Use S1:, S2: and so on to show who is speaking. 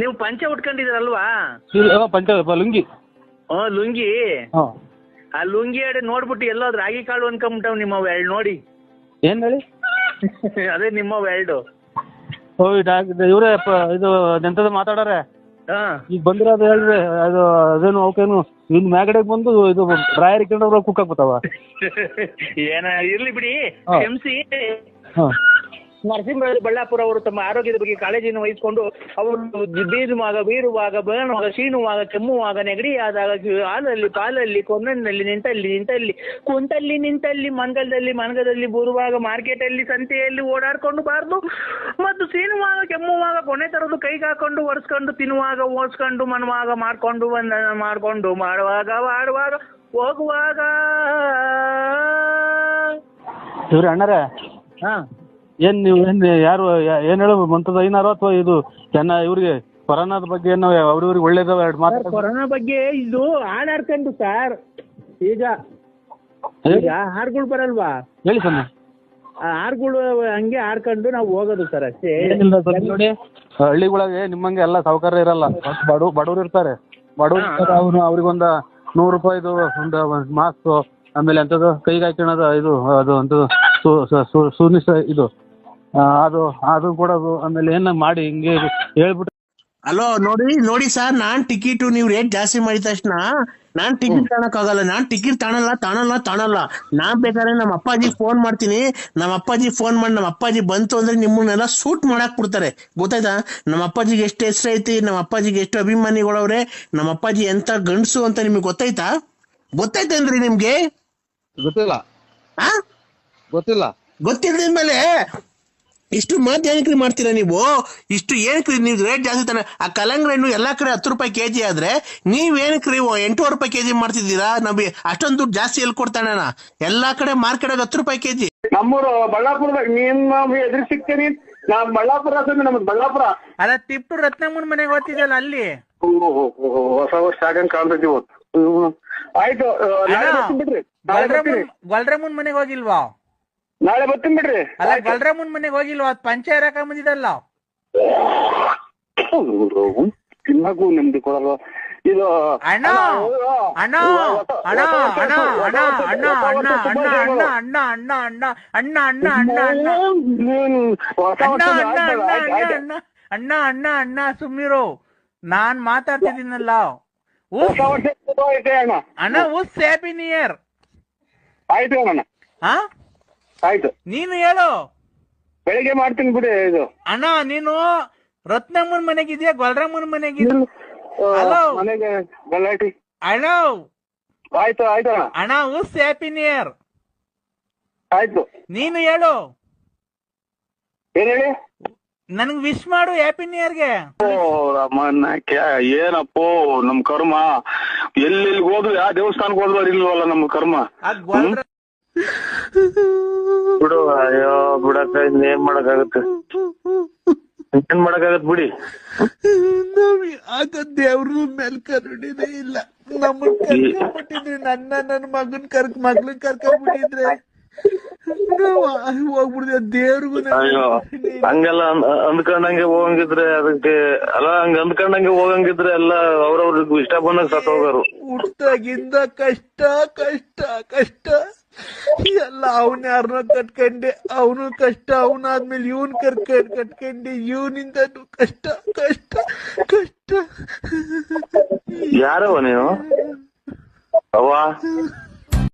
S1: ನೀವು ಪಂಚೆ ಉಟ್ಕೊಂಡಿದ್ದೀರಲ್ವಾ?
S2: ಪಂಚ ಲುಂಗಿ.
S1: ಲುಂಗಿ. ಆ ಲುಂಗಿ ಅಡೆ ನೋಡ್ಬಿಟ್ಟು ಎಲ್ಲೋ ರಾಗಿ ಕಾಳು ಅನ್ಕೊಂಬಿಟ್ಟವ್ ನಿಮ್ಮವ್ ಎರಡು ನೋಡಿ.
S2: ಏನ್ ಹೇಳಿ?
S1: ಅದೇ ನಿಮ್ಮವ್ ಎರಡು.
S2: ಇವ್ರೆ ಇದು ಎಂತದ ಮಾತಾಡಾರೆ ಈಗ ಬಂದಿರೋದು ಹೇಳ್ರಿ. ಅದು ಅದೇನು ಅವಕೇನು ಇನ್ ಮ್ಯಾಗಡೆಗೆ ಬಂದು ಇದು ಡ್ರಾಯರ್ ಇಟ್ಕೊಂಡ್ರೆ ಕುಕ್ ಹಾಕ್ಬಿಟ್ಟವ.
S1: ಏನ ಇರ್ಲಿ ಬಿಡಿ. ಕ್ಷಮಿಸಿ. ನರಸಿಂಹ ಬಳ್ಳಾಪುರ ಅವರು ತಮ್ಮ ಆರೋಗ್ಯದ ಬಗ್ಗೆ ಕಾಳಜಿಯನ್ನು ವಹಿಸಿಕೊಂಡು ಅವರು ಬೀರುವಾಗ ಬೇಣುವಾಗ ಶೀಣುವಾಗ ಕೆಮ್ಮುವಾಗ ನೆಗಡಿಯಾದಾಗ ಹಾಲಲ್ಲಿ ಪಾಲಲ್ಲಿ ಕೊನ್ನಲ್ಲಿ ನಿಂತಲ್ಲಿ ಕುಂತಲ್ಲಿ ನಿಂತಲ್ಲಿ ಮನಗದಲ್ಲಿ ಬರುವಾಗ ಮಾರ್ಕೆಟಲ್ಲಿ ಸಂತೆಯಲ್ಲಿ ಓಡಾಡ್ಕೊಂಡು ಬಾರ್ದು ಮತ್ತು ಸೀನುವಾಗ ಕೆಮ್ಮುವಾಗ ಕೊನೆ ತರದು ಕೈಗೆ ಹಾಕೊಂಡು ಒರೆಸ್ಕೊಂಡು ತಿನ್ನುವಾಗ ಓಡಿಸ್ಕೊಂಡು ಮನುವಾಗ ಮಾಡ್ಕೊಂಡು ಮಾಡುವಾಗ ಹೋಗುವಾಗ.
S2: ಇವ್ರಿ ಅಣ್ಣರೇ, ಏನ್ ನೀವು ಯಾರು ಏನ್ ಹೇಳು ಮಂತದ ಐನಾರು ಅಥವಾ ಇದು ಇವ್ರಿಗೆ ಕೊರೋನಾದ ಬಗ್ಗೆ ಏನೋ ಅವ್ರಿಗೆ ಒಳ್ಳೇದ ಎರಡು ಮಾತು.
S1: ಕೊರೋನಾ ಬಗ್ಗೆ ಇದು ಹಾಡಾಡ್ಕೊಂಡು ಸರ್ ಈಗ ಹಾರ್ಗಳು ಬರಲ್ವಾ
S2: ಹೇಳಿ ಸರ್.
S1: ಹಾರ್ಗಳು ಹಂಗೆ ಹಾಡ್ಕೊಂಡು ನಾವು ಹೋಗೋದು ಸರ್ ಅಷ್ಟೇ.
S2: ನೋಡಿ ಹಳ್ಳಿಗಳಿಗೆ ನಿಮ್ಮಂಗೆ ಎಲ್ಲ ಸೌಕರ್ಯ ಇರಲ್ಲ. ಬಡವ್ರು ಇರ್ತಾರೆ. ಬಡವ್ರು ಅವ್ರಿಗೊಂದು 100 ರೂಪಾಯಿದು ಒಂದು ಮಾಸ್ಕ್, ಆಮೇಲೆ ಎಂಥದ್ದು ಕೈಗೆ ಹಾಕೋಣದು ಇದು ಅದು ಅಂಥದ್ದು ಸುನಿಸ ಇದು ಅದು ಕೊಡೋದು, ಆಮೇಲೆ ಏನ ಮಾಡಿ ಹಿಂಗೆ ಹೇಳ್ಬಿಟ್ಟು.
S3: ಹಲೋ ನೋಡಿ ಸರ್, ನಾನ್ ಟಿಕೆಟ್ ನೀವು ರೇಟ್ ಜಾಸ್ತಿ ಮಾಡಿದ ತಕ್ಷಣ ನಾನ್ ಟಿಕೆಟ್ ತಗೊಳಕ್ಕಾಗಲ್ಲ. ನಾನ್ ಟಿಕೆಟ್ ತಾಣಲ್ಲ. ನಾನ್ ಬೇಕಾದ್ರೆ ನಮ್ಮ ಅಪ್ಪಾಜಿಗೆ ಫೋನ್ ಮಾಡ್ತೀನಿ. ನಮ್ಮ ಅಪ್ಪಾಜಿ ಬಂತು ಅಂದ್ರೆ ನಿಮ್ಮನ್ನೆಲ್ಲ ಸೂಟ್ ಮಾಡಾಕ್ ಬಿಡ್ತಾರೆ. ಗೊತ್ತಾಯ್ತಾ? ನಮ್ಮ ಅಪ್ಪಾಜಿಗೆ ಎಷ್ಟು ಹೆಸರು ಐತಿ, ನಮ್ಮ ಅಪ್ಪಾಜಿಗೆ ಎಷ್ಟು ಅಭಿಮಾನಿಗಳವ್ರೆ, ನಮ್ಮ ಅಪ್ಪಾಜಿ ಎಂತ ಗಂಡಸು ಅಂತ ನಿಮ್ಗೆ ಗೊತ್ತಾಯ್ತೇನ್ರಿ ನಿಮ್ಗೆ? ಗೊತ್ತಿಲ್ಲದ್ಮೇಲೆ ಇಷ್ಟು ಮಾಧ್ಯನಿಕ್ರಿ ಮಾಡ್ತೀರಾ ನೀವು? ಇಷ್ಟು ಏನಕ್ರಿ ನೀವು ರೇಟ್ ಜಾಸ್ತಿ ತಾನೆ? ಆ ಕಲ್ಲಂಗಡಿ ಹಣ್ಣು ಎಲ್ಲಾ ಕಡೆ 10 ರೂಪಾಯಿ ಕೆಜಿ ಆದ್ರೆ ನೀವೇನಕ್ರಿ 8 ರೂಪಾಯಿ ಕೆಜಿ ಮಾಡ್ತಿದ್ದೀರಾ? ನಮಗೆ ಅಷ್ಟೊಂದು ದುಡ್ಡು ಜಾಸ್ತಿ ಎಲ್ಲಿ ಕೊಡ್ತಾನೆ? ಎಲ್ಲಾ ಕಡೆ ಮಾರ್ಕೆಟ್ 10 ರೂಪಾಯಿ ಕೆಜಿ.
S4: ನಮ್ಮೂರು ಬಳ್ಳಾಪುರದಾಗ ನೀನ್ ಎದುರು ಸಿಗ್ತೀನಿ. ನಾವ್ ಬಳ್ಳಾಪುರ ನಮ್ದು ಬಳ್ಳಾಪುರ
S1: ಅಲ್ಲ, ತಿಪ್ಪು ರತ್ನಮ್ಮನ ಮನೆಗೆ ಹೋಗ್ತಿದ್ದಲ್ಲ ಅಲ್ಲಿ.
S4: ಹೊಸ ವರ್ಷ ಆಗಂಗ್ ಕಾಣ್ತೈತಿ ಇವತ್ತು. ಆಯ್ತು, ನಾಳೆ ಬರ್ತೀನಿ ಬಿಡ್ರಿ.
S1: ಗೊಲ್ರಮ್ಮನ್ ಮನೆಗೆ ಹೋಗಿಲ್ವಾ?
S4: ನಾಳೆ ಬರ್ತೀನಿ ಬಿಡ್ರಿ.
S1: ಅಲ್ಲ, ಗೊಲ್ರಮ್ಮನ್ ಮನೆಗೆ ಹೋಗಿಲ್ವಾ? ಅದ್ ಪಂಚ ಇರಕ ಬಂದಿದ್ದಲ್ಲ.
S4: ತಿನ್ನಕು ನಿಮ್ದು ಕೊಡಲ್ವಾ ಇದು?
S1: ಅಣ್ಣ ಅಣ್ಣ ಅಣ್ಣ ಅಣ್ಣ ಅಣ್ಣ ಅಣ್ಣ ಅಣ್ಣ ಅಣ್ಣ ಅಣ್ಣ ಅಣ್ಣ ಅಣ್ಣ ಅಣ್ಣ ಅಣ್ಣ ಅಣ್ಣ ಅಣ್ಣ ಅಣ್ಣ ಅಣ್ಣ ಸುಮ್ಮಿರು, ನಾನ್ ಮಾತಾಡ್ತಿದ್ದೀನಲ್ಲ. ಅಣ್ಣ ಉಸ್ ಹ್ಯಾಪಿ ನ್ಯೂ ಇಯರ್.
S4: ಆಯ್ತು ಅಣ್ಣ. ಆಯ್ತು,
S1: ನೀನು ಹೇಳು.
S4: ಬೆಳಿಗ್ಗೆ ಮಾಡ್ತೀನಿ ಬಿಡಿ. ಇದು
S1: ಅಣ್ಣ ನೀನು ರತ್ನಮ್ಮನ್ ಮನೆಗಿದ್ಯಾ ಗೊಲ್ರಮ್ಮನ್ ಮನೆಗಿದ್ಯಾ? ಹಲೋ
S4: ಮನೆಗೆ ಗಲಾಟಿ.
S1: ಅಣ್ಣ
S4: ಆಯ್ತು ಅಣ್ಣ.
S1: ಅಣ್ಣ ಉಸ್ ಹ್ಯಾಪಿ ನ್ಯೂ ಇಯರ್.
S4: ಆಯ್ತು,
S1: ನೀನು ಹೇಳು.
S4: ಏನ್ ಹೇಳಿ?
S1: ನನ್ಗ್ ವಿಶ್ ಮಾಡು ಹ್ಯಾಪಿ ನ್ಯೂ ಇಯರ್ಗೆ.
S4: ಏನಪ್ಪೋ ನಮ್ ಕರ್ಮ. ಎಲ್ಲಿ ಹೋದ್ರು ಯಾವ ದೇವಸ್ಥಾನಕ್ಕೆ ಹೋದ್ರು ಇಲ್ವಲ್ಲ ನಮ್ ಕರ್ಮ. ಬಿಡು, ಅಯ್ಯೋ ಬಿಡಕ್ಕ, ಏನ್ ಮಾಡಕ್ಕಾಗತ್ತೆ? ಬಿಡಿ.
S1: ಆಗ ದೇವ್ರ ಮೇಲ್ ಕರುಣಿನೇ ಇಲ್ಲ. ನಮ್ಮನ್ ಕರ್ಕೊಂಡ್ಬಿಟ್ಟಿದ್ರಿ, ನನ್ನ ಮಗನ್ ಮಗ್ಳನ್ ಕರ್ಕೊಂಡ್ಬಿಟ್ಟಿದ್ರೆ ಹೋಗ್ಬಿಡ್ದೆ. ದೇವ್ರಿಗೂ
S4: ಹಂಗೆಲ್ಲ ಅಂದ್ಕೊಂಡಂಗೆ ಹೋಗಂಗಿದ್ರೆ ಅದಕ್ಕೆ ಅಲ್ಲ, ಹಂಗ ಅಂದ್ಕೊಂಡಂಗೆ ಹೋಗಂಗಿದ್ರೆ ಎಲ್ಲ ಅವ್ರವ್ರಿಗೆ ಇಷ್ಟ ಬಂದಾಗ ಸತ್ ಹೋಗೋರು.
S1: ಹುಟ್ಟಾಗಿಂದ ಕಷ್ಟ ಕಷ್ಟ ಕಷ್ಟ ಎಲ್ಲ. ಅವನ್ ಯಾರನ್ನ ಕಟ್ಕೊಂಡೆ, ಅವನು ಕಷ್ಟ. ಅವನಾದ್ಮೇಲೆ ಇವನ್ ಕಟ್ಕೊಂಡೆ, ಇವನಿಂದ ಕಷ್ಟ ಕಷ್ಟ ಕಷ್ಟ.
S4: ಯಾರವ ನೀವು? ಅವ್ವ